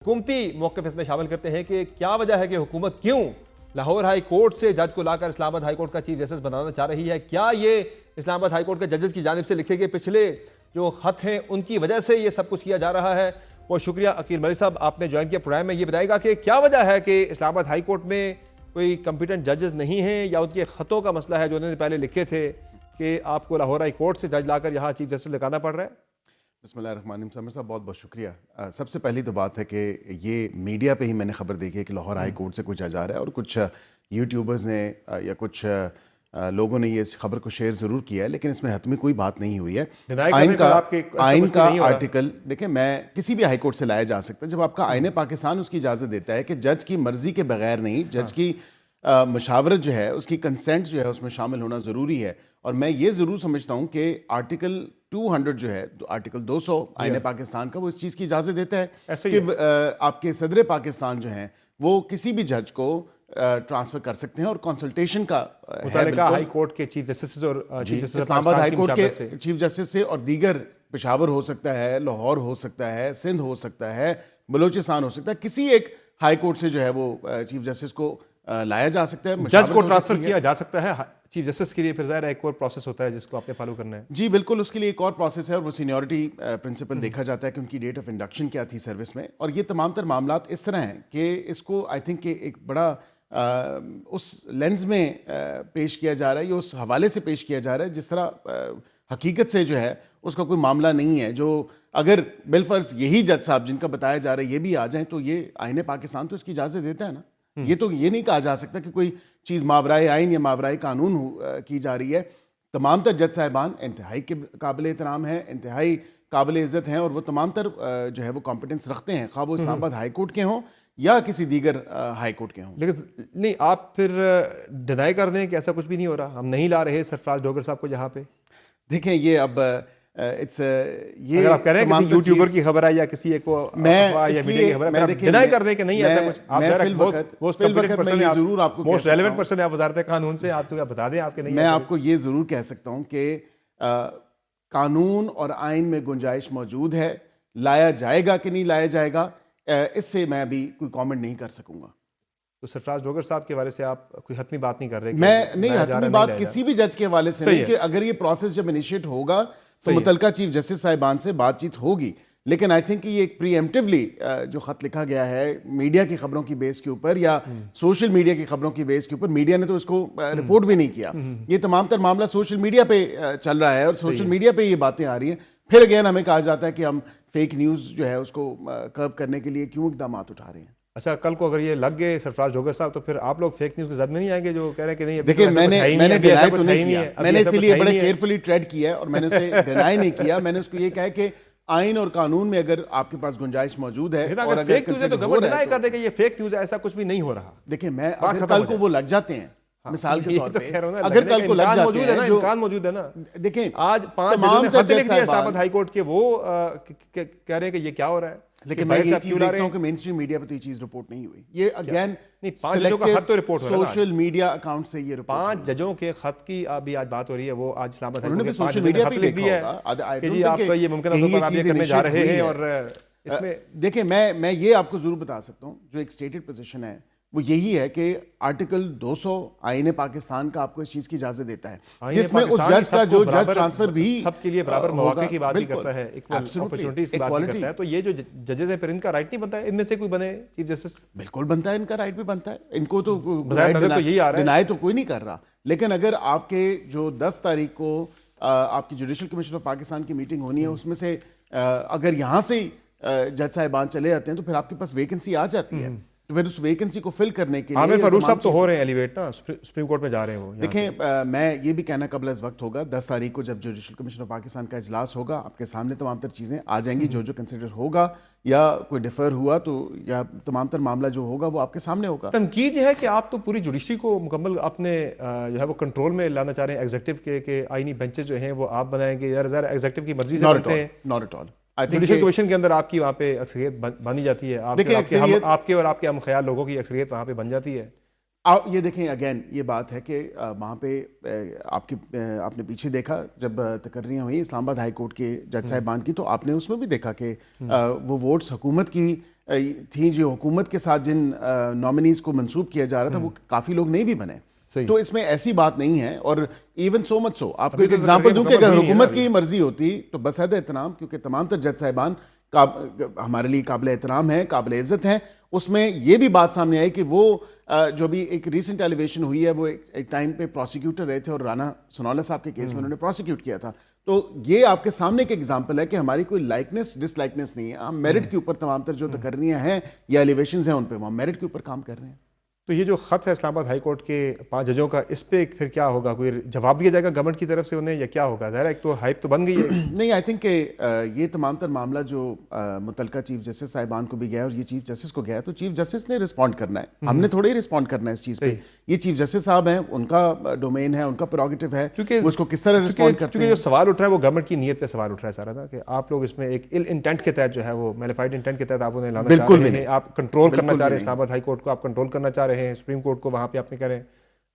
حکومتی موقف اس میں شامل کرتے ہیں کہ کیا وجہ ہے کہ حکومت کیوں لاہور ہائی کورٹ سے جج کو لا کر اسلام آباد ہائی کورٹ کا چیف جسٹس بنانا چاہ رہی ہے. کیا یہ اسلام آباد ہائی کورٹ کے ججز کی جانب سے لکھے گئے پچھلے جو خط ہیں ان کی وجہ سے یہ سب کچھ کیا جا رہا ہے؟ بہت شکریہ عقیل ملک صاحب، آپ نے جوائن کیا پروگرام میں. یہ بتائے گا کہ کیا وجہ ہے کہ اسلام آباد ہائی کورٹ میں کوئی کمپیٹنٹ ججز نہیں ہیں، یا ان کے خطوں کا مسئلہ ہے جو انہوں نے پہلے لکھے تھے کہ آپ کو لاہور ہائی کورٹ سے جج لا کر یہاں چیف جسٹس لگانا پڑ رہا ہے؟ بسم اللہ الرحمن الرحیم. سامر صاحب بہت بہت شکریہ. سب سے پہلی تو بات ہے کہ یہ میڈیا پہ ہی میں نے خبر دیکھی ہے کہ لاہور ہائی کورٹ سے کوئی جج آ رہا ہے، اور کچھ یوٹیوبرز نے یا کچھ لوگوں نے یہ اس خبر کو شیئر ضرور کیا ہے، لیکن اس میں حتمی کوئی بات نہیں ہوئی ہے. آئین کا آرٹیکل دیکھیں، میں کسی بھی ہائی کورٹ سے لایا جا سکتا ہے جب آپ کا آئین پاکستان اس کی اجازت دیتا ہے کہ جج کی مرضی کے بغیر نہیں، جج کی مشاورت جو ہے، اس کی کنسنٹ جو ہے اس میں شامل ہونا ضروری ہے. اور میں یہ ضرور سمجھتا ہوں کہ آرٹیکل 200 جو ہے، آرٹیکل 200 آئین پاکستان کا، وہ اس چیز کی اجازت دیتا ہے کہ آپ کے صدر پاکستان جو ہیں وہ کسی بھی جج کو ٹرانسفر کر سکتے ہیں، اور کنسلٹیشن کا ہائی کورٹ کے چیف جسٹس اور اسلام آباد ہائی کورٹ کے چیف جسٹس سے، اور دیگر پشاور ہو سکتا ہے، لاہور ہو سکتا ہے، سندھ ہو سکتا ہے، بلوچستان ہو سکتا ہے، کسی ایک ہائی کورٹ سے جو ہے وہ چیف جسٹس کو لایا جا سکتا ہے. جج کو ٹرانسفر کیا جا سکتا ہے چیف جسٹس کے لیے، پھر ظاہر ایک اور پروسیس ہوتا ہے جس کو آپ نے فالو کرنا ہے. جی بالکل، اس کے لیے ایک اور پروسیس ہے، اور وہ سینیورٹی پرنسپل دیکھا جاتا ہے کہ ان کی ڈیٹ آف انڈکشن کیا تھی سروس میں. اور یہ تمام تر معاملات اس طرح ہیں کہ اس کو آئی تھنک کہ ایک بڑا اس لینز میں پیش کیا جا رہا ہے، یا اس حوالے سے پیش کیا جا رہا ہے جس طرح حقیقت سے جو ہے اس کا کوئی معاملہ نہیں ہے. جو اگر بالفرض یہی جج صاحب جن کا بتایا جا رہا ہے یہ بھی آ جائیں تو یہ آئین پاکستان تو اس کی اجازت دیتا ہے نا. یہ تو یہ نہیں کہا جا سکتا کہ کوئی چیز ماورائے آئین یا ماورائے قانون کی جا رہی ہے. تمام تر جج صاحبان انتہائی قابل احترام ہیں، انتہائی قابل عزت ہیں، اور وہ تمام تر جو ہے وہ کمپیٹنس رکھتے ہیں، خواہ وہ اسلام آباد ہائی کورٹ کے ہوں یا کسی دیگر ہائی کورٹ کے ہوں. لیکن نہیں، آپ پھر ڈینائی کر دیں کہ ایسا کچھ بھی نہیں ہو رہا، ہم نہیں لا رہے سرفراز ڈوگر صاحب کو یہاں پہ. دیکھیں یہ اب یہ اگر آپ کہہ رہے ہیں کسی یوٹیوبر کی خبر ہے یا کسی ایک کو میڈیا کی خبر ہے، ڈینائی کر دیں کہ نہیں ایسا کچھ. آپ موسٹ ریلیونٹ پرسن ہے وزارت قانون سے، آپ تو بتا دیں آپ کے نہیں. میں آپ کو یہ ضرور کہہ سکتا ہوں کہ قانون اور آئین میں گنجائش موجود ہے. لایا جائے گا کہ نہیں لایا جائے گا، اس سے میں ابھی کوئی کامنٹ نہیں کر سکوں گا. تو سرفراز ڈوگر صاحب کے حوالے سے آپ کوئی حتمی بات نہیں کر رہے؟ میں نہیں، حتمی بات کسی بھی جج کے حوالے سے نہیں، کہ اگر یہ پروسیس جب انیشیٹ ہوگا تو متعلقہ چیف جسٹس صاحبان سے بات چیت ہوگی. لیکن آئی تھنک کہ یہ ایک پری ایمپٹیولی جو خط لکھا گیا ہے میڈیا کی خبروں کی بیس کے اوپر یا سوشل میڈیا کی خبروں کی بیس کے اوپر، میڈیا نے تو اس کو رپورٹ بھی نہیں کیا. یہ تمام تر معاملہ سوشل میڈیا پہ چل رہا ہے، اور سوشل میڈیا پہ یہ باتیں آ رہی ہیں. پھر اگین ہمیں کہا جاتا ہے کہ ہم فیک نیوز جو ہے اس کو کرب کرنے کے لیے کیوں اقدامات اٹھا رہے ہیں. اچھا، کل کو اگر یہ لگ گئے سرفراز ڈوگر صاحب تو پھر آپ لوگ فیک نیوز کے زد میں نہیں آئیں گے جو کہہ رہے ہیں کہ نہیں؟ دیکھیں میں نے ڈینائی تو نہیں کیا، میں نے اسی لیے بڑے کیئرفلی ٹریڈ کیا ہے، اور میں نے اسے ڈینائی نہیں کیا. میں نے اس کو یہ کہا کہ آئین اور قانون میں اگر آپ کے پاس گنجائش موجود ہے، اور اگر فیک نیوز ہے تو گورنمنٹ ڈینائی کر دے کہ یہ فیک نیوز ہے، ایسا کچھ بھی نہیں ہو رہا. دیکھیں میں اگر کل کو وہ لگ جاتے ہیں، مثال کے طور پہ اگر کل کو لگ جاتے ہیں، امکان موجود ہے نا. دیکھیں آج 5 ججوں نے خط لکھ دیا اسلام آباد ہائی کورٹ کے، وہ کہہ رہے ہیں کہ یہ کیا ہو رہا ہے. لیکن میں یہ چیز دیکھتا ہوں کہ مین اسٹریم میڈیا پہ تو یہ چیز رپورٹ نہیں ہوئی. یہ اگین 5 ججوں کا خط تو رپورٹ ہو رہا ہے، سوشل میڈیا اکاؤنٹ سے یہ رپورٹ. 5 ججوں کے خط کی ابھی آج بات ہو رہی ہے، وہ آج اسلام آباد انہوں نے سوشل میڈیا پہ لکھ دیا ہے کہ جی آپ یہ ممکنہ طور پر آپ یہ کرنے جا رہے ہیں. اور اس میں دیکھیں میں یہ آپ کو ضرور بتا سکتا ہوں، جو ایک اسٹیٹڈ پوزیشن ہے وہ یہی ہے کہ آرٹیکل 200 آئین پاکستان کا آپ کو اس چیز کی اجازت دیتا ہے، جس میں اس جج کا جو جج ٹرانسفر بھی سب کے لیے برابر مواقع کی بات بھی کرتا ہے، ایکول اپرچونٹیز کی بات بھی کرتا ہے. تو یہ جو ججز ہیں پھر ان کا رائٹ نہیں بنتا ہے ان میں سے کوئی بنے چیف جسٹس؟ بالکل بنتا ہے، ان کا رائٹ بھی بنتا ہے. ان کو تو یہی آ رہا ہے، ڈینائی تو کوئی نہیں کر رہا. لیکن اگر آپ کے جو 10 تاریخ کو آپ کی جوڈیشل کمیشن آف پاکستان کی میٹنگ ہونی ہے، اس میں سے اگر یہاں سے جج صاحبان چلے جاتے ہیں تو پھر آپ کے پاس ویکنسی آ جاتی ہے. تو پھر اس ویکنسی کو فل کرنے کے لیے عامر فاروق صاحب تو ہو رہے ہیں ایلیویٹ نا، سپریم کورٹ میں جا رہے ہیں وہ. دیکھیں میں یہ بھی کہنا قبل از وقت ہوگا، 10 تاریخ کو جب جوڈیشل کمیشن آف پاکستان کا اجلاس ہوگا، آپ کے سامنے تمام تر چیزیں آ جائیں گی. جو کنسیڈر ہوگا یا کوئی ڈیفر ہوا تو یا تمام تر معاملہ جو ہوگا وہ آپ کے سامنے ہوگا. تنقید یہ ہے کہ آپ تو پوری جوڈیشری کو مکمل اپنے جو ہے وہ کنٹرول میں لانا چاہ رہے ہیں ایگزیکٹو کے، کہ آئینی بینچز جو ہیں وہ آپ بنائیں گے. یار ایگزیکٹو کی مرضی سے بنتے ہیں. Not at all. Judicial commission کے اندر آپ کی وہاں پہ اکثریت بانی جاتی ہے، آپ کے اور آپ کے ہم خیال لوگوں کی اکثریت وہاں پہ بن جاتی ہے. یہ دیکھیں اگین یہ بات ہے کہ وہاں پہ آپ نے پیچھے دیکھا جب تقرریاں ہوئیں اسلام آباد ہائی کورٹ کے جج صاحبان کی، تو آپ نے اس میں بھی دیکھا کہ وہ ووٹس حکومت کی تھیں جو حکومت کے ساتھ جن نامنیز کو منسوب کیا جا رہا تھا وہ کافی لوگ نہیں بھی بنے. تو اس میں ایسی بات نہیں ہے. اور ایون سو مچ سو آپ کو ایک ایگزامپل دوں کہ اگر حکومت کی مرضی ہوتی تو بحد احترام, کیونکہ تمام تر جج صاحبان ہمارے لیے قابل احترام ہیں, قابل عزت ہیں, اس میں یہ بھی بات سامنے آئی کہ وہ جو بھی ایک ریسنٹ ایلیویشن ہوئی ہے وہ ایک ٹائم پہ پروسیکیوٹر رہے تھے اور رانا سنولا صاحب کے کیس میں انہوں نے پروسیکیوٹ کیا تھا. تو یہ آپ کے سامنے ایک ایگزامپل ہے کہ ہماری کوئی لائکنس ڈس لائکنس نہیں ہے. ہم میرٹ کے اوپر تمام تر جو تقرریاں ہیں یا ایلیویشنز ہیں ان پہ ہم میرٹ کے اوپر کام کر رہے ہیں. تو یہ جو خط ہے اسلام آباد ہائی کورٹ کے 5 ججوں کا, اس پہ پھر کیا ہوگا؟ کوئی جواب دیا جائے گا گورنمنٹ کی طرف سے انہیں یا کیا ہوگا؟ ظاہر ہے ایک تو ہائپ تو بن گئی ہے. نہیں, آئی تھنک کہ یہ تمام تر معاملہ جو متعلقہ چیف جسٹس صاحبان کو بھی گیا اور یہ چیف جسٹس کو گیا تو چیف جسٹس نے رسپونڈ کرنا ہے. ہم نے تھوڑے ہی رسپونڈ کرنا ہے اس چیز پہ. یہ چیف جسٹس صاحب ہیں, ان کا ڈومین ہے, ان کا پروگیٹو ہے, وہ اس کو کس طرح رسپونڈ کرتے ہیں. جو سوال اٹھ رہا ہے وہ گورنمنٹ کی نیت پہ سوال اٹھ رہا ہے سارا تھا کہ آپ لوگ اس میں ایک ال انٹینٹ کے تحت جو ہے وہ میلیفائڈ انٹینٹ کے تحت آپ انہیں لانا چاہ رہے ہیں, آپ کنٹرول کرنا چاہ رہے ہیں اسلام آباد ہائی کورٹ کو, آپ کنٹرول کرنا چاہ رہے ہیں سپریم کورٹ کو. وہاں پہ آپ نے کہہ رہے ہیں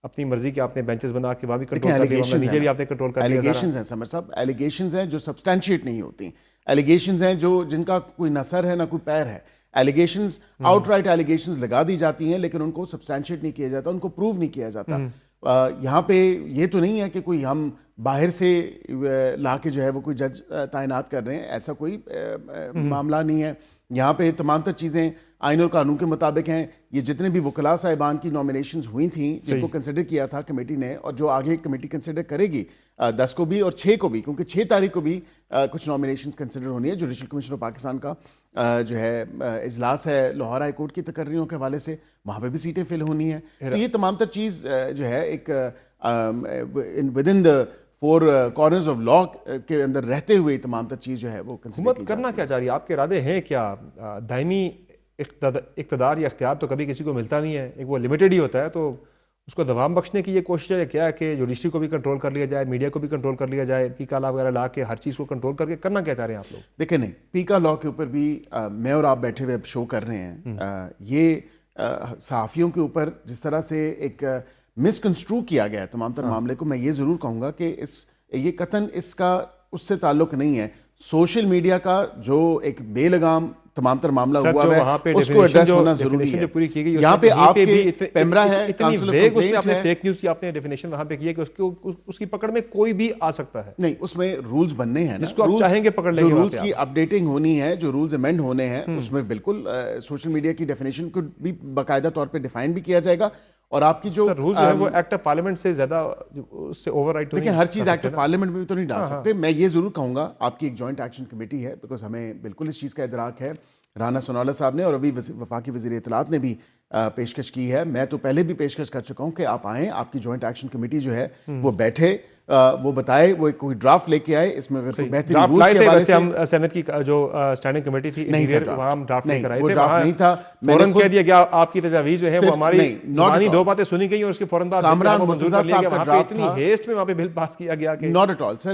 اپنی مرضی کے آپ نے بینچز بنا کے وہاں بھی کنٹرول کر لیا, نیچے بھی آپ نے کنٹرول کر لیا. ایلیگیشنز ہیں سمر صاحب, ایلیگیشنز ہیں جو سبسٹینشیٹ نہیں ہوتی, ایلیگیشنز ہیں جو جن کا کوئی نہ سر ہے نہ کوئی پیر ہے. ایلیگیشنز آؤٹ رائٹ ایلیگیشنز لگا دی جاتی ہیں لیکن ان کو سبسٹینشیٹ نہیں کیا جاتا, ان کو پروو نہیں کیا جاتا. یہاں پہ یہ تو نہیں ہے کہ کوئی ہم باہر سے لا کے جو ہے وہ کوئی جج تعینات کر رہے ہیں, ایسا کوئی معاملہ نہیں ہے. یہاں پہ تمام تر چیزیں آئین اور قانون کے مطابق ہیں. یہ جتنے بھی وکلاء صاحبان کی نامینیشنز ہوئی تھیں جن کو کنسیڈر کیا تھا کمیٹی نے, اور جو آگے کمیٹی کنسیڈر کرے گی 10 کو بھی اور 6 کو بھی, کیونکہ 6 تاریخ کو بھی کچھ نامینیشنز کنسیڈر ہونی ہے. جوڈیشل کمیشن آف پاکستان کا جو ہے اجلاس ہے لاہور ہائی کورٹ کی تقرریوں کے حوالے سے, وہاں پہ بھی سیٹیں فل ہونی ہیں. تو یہ تمام تر چیز جو ہے ایک with in the 4 corners of law کے اندر رہتے ہوئے تمام تر چیز جو ہے وہ حکومت کرنا کیا چاہ رہی ہے؟ آپ کے ارادے ہیں کیا؟ دائمی اقتدار یا اختیار تو کبھی کسی کو ملتا نہیں ہے, ایک وہ لمیٹڈ ہی ہوتا ہے, تو اس کو دوام بخشنے کی یہ کوشش ہے کیا ہے کہ جوڈیشری کو بھی کنٹرول کر لیا جائے, میڈیا کو بھی کنٹرول کر لیا جائے, پیکا لا وغیرہ لا کے ہر چیز کو کنٹرول کر کے کرنا کیا چاہ رہے ہیں آپ لوگ؟ دیکھیں نہیں, پیکا لا کے اوپر بھی میں اور آپ بیٹھے ہوئے شو کر رہے ہیں. یہ صحافیوں کے اوپر جس طرح سے ایک مسکنسٹرو کیا گیا ہے تمام تر معاملے کو, میں یہ ضرور کہوں گا کہ یہ قطعاً اس کا اس سے تعلق نہیں ہے. سوشل میڈیا کا جو ایک بے لگام تمام تر معاملہ ہوا ہے اس کو ایڈریس ہونا ضروری ہے. یہاں پہ آپ کے پیمرا ہے, کاؤنسل آف کمپلینٹ ہے, فیک نیوز کی آپ نے ڈیفینیشن وہاں پہ کی ہے کہ اس کی پکڑ میں کوئی بھی آ سکتا ہے. نہیں, اس میں رولز بننے ہیں, جس کو آپ چاہیں گے پکڑ لیں گے. جو رولز کی اپڈیٹنگ ہونی ہے, جو رولز امینڈ ہونے ہیں, اس میں بالکل سوشل میڈیا کی ڈیفینیشن کو بھی باقاعدہ طور پہ ڈیفائن بھی کیا جائے گا. اور آپ کی جو رولز ہے وہ ایکٹ آف پارلیمنٹ سے زیادہ اس سے اوور رائٹ دیکھیں, ہر چیز ایکٹ آف پارلیمنٹ میں بھی تو نہیں ڈال سکتے. میں یہ ضرور کہوں گا آپ کی ایک جوائنٹ ایکشن کمیٹی ہے, بیکاز ہمیں بالکل اس چیز کا ادراک ہے. رانا سنولا صاحب نے اور ابھی وفاقی وزیر اطلاعات نے بھی پیشکش کی ہے. میں تو پہلے بھی پیشکش کر چکا ہوں کہ آپ آئیں, آپ کی جوائنٹ ایکشن کمیٹی جو ہے وہ بیٹھے, وہ بتائے, وہ کوئی ڈرافٹ لے کے آئے. اس میں بہترین رولز کے حوالے سے ہم سینٹ کی جو اسٹینڈنگ کمیٹی تھی وہاں ہم ڈرافٹ نہیں کرائے تھے, ڈرافٹ نہیں تھا. فوراً کہہ دیا گیا آپ کی تجاویز جو ہے وہ ہماری زبانی 2 باتیں سنی گئی اور اس کے فوراً بعد کامران مرتضیٰ صاحب کا وہاں پہ اتنی ہیسٹ میں وہاں پہ بل پاس کیا گیا کہ ناٹ ایٹ آل سر.